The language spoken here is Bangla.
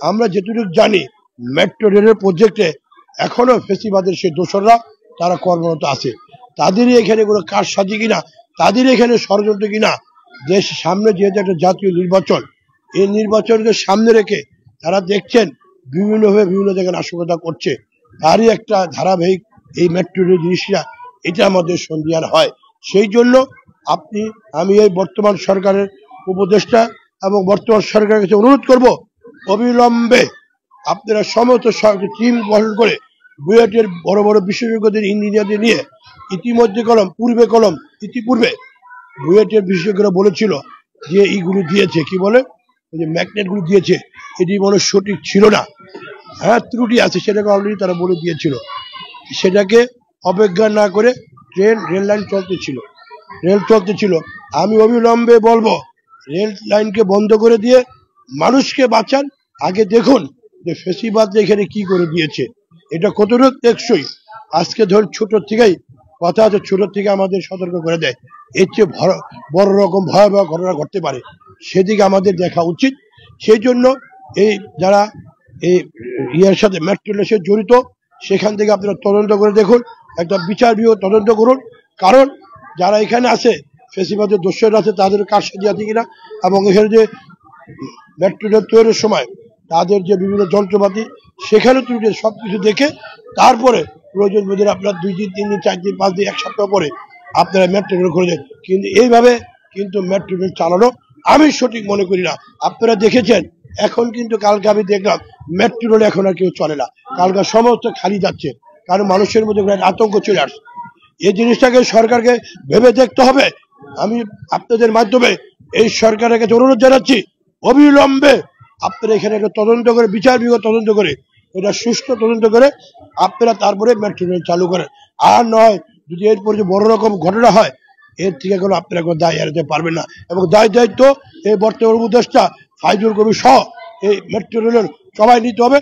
আমরা যেটুকু জানি মেট্রো রেলের প্রজেক্টে এখনো ফেসিবাদের সেই দোসররা তারা কর্মরত আছে। তাদেরই এখানে কোনো কাজ সাজি কিনা, তাদের এখানে ষড়যন্ত্র কিনা, দেশ সামনে যেহেতু একটা জাতীয় নির্বাচন, এই নির্বাচনকে সামনে রেখে তারা দেখছেন বিভিন্নভাবে বিভিন্ন জায়গায় নাশকতা করছে, তারই একটা ধারাবাহিক এই মেট্রো রেল জিনিসটা এটা আমাদের সন্ধিয়ান হয়। সেই জন্য আমি এই বর্তমান সরকারের উপদেষ্টা এবং বর্তমান সরকারের কাছে অনুরোধ করব, অবিলম্বে আপনারা সমস্ত টিম গঠন করে বুয়েটের বড় বড় বিশেষজ্ঞদের ইঞ্জিনিয়ারদের নিয়ে ইতিপূর্বে বুয়েটের বিশেষজ্ঞরা বলেছিল যে এইগুলো দিয়েছে কি বলে যে ম্যাগনেট গুলো দিয়েছে এটি মনে সঠিক ছিল না, হ্যাঁ ত্রুটি আছে, সেটাকে অলরেডি তারা বলে দিয়েছিল। সেটাকে অবজ্ঞা না করে রেল লাইন চলতেছিল। আমি অবিলম্বে বলবো রেল লাইনকে বন্ধ করে দিয়ে মানুষকে বাঁচান। আগে দেখুন যে ফেসিবাদ এখানে কি করে দিয়েছে, এটা কতটুকু টেকসই। আজকে ধর ছোট থেকেই কথা আছে, ছোট থেকে আমাদের সতর্ক করে দেয় এর চেয়ে বড় রকম ভয়াবহ ঘটনা ঘটতে পারে, সেদিকে আমাদের দেখা উচিত। সেই জন্য এই যারা এই ইয়ের সাথে মেট্রো রেলের সাথে জড়িত, সেখান থেকে আপনারা তদন্ত করে দেখুন, একটা বিচার বিভাগ তদন্ত করুন। কারণ যারা এখানে আছে ফেসিবাদের দোষরা আছে, তাদের কাজ সাজি আছে কিনা, এবং এখানে যে মেট্রো রেল তৈরির সময় তাদের যে বিভিন্ন যন্ত্রপাতি সেখানে ত্রুটি, সবকিছু দেখে তারপরে প্রয়োজন বোধে আপনার 2 দিন 3 দিন 4 দিন 5 দিন 1 সপ্তাহ পরে আপনারা মেট্রো রেল করে দেন। কিন্তু এইভাবে কিন্তু মেট্রো রেল চালানো আমি সঠিক মনে করি না। আপনারা দেখেছেন এখন কিন্তু কালকে আমি দেখলাম মেট্রো রেল এখন আর কেউ চলে না, কালকে সমস্ত খালি যাচ্ছে, কারণ মানুষের মধ্যে আতঙ্ক চলে আসছে। এই জিনিসটাকে সরকারকে ভেবে দেখতে হবে। আমি আপনাদের মাধ্যমে এই সরকারের কাছে অনুরোধ জানাচ্ছি, অবিলম্বে আপনারা এখানে একটা তদন্ত করে, বিচার বিভাগ তদন্ত করে, এটা সুষ্ঠু তদন্ত করে আপনারা তারপরে মেট্রো রেল চালু করেন। আর নয় যদি এরপর যে বড় রকম ঘটনা হয়, এর থেকে কোনো আপনারা কোনো দায় এড়াতে পারবেন না। এবং দায়িত্ব এই বর্তমান উপদেষ্টা ফাইজুল কবির সহ এই মেট্রো রেলের সবাই নিতে হবে।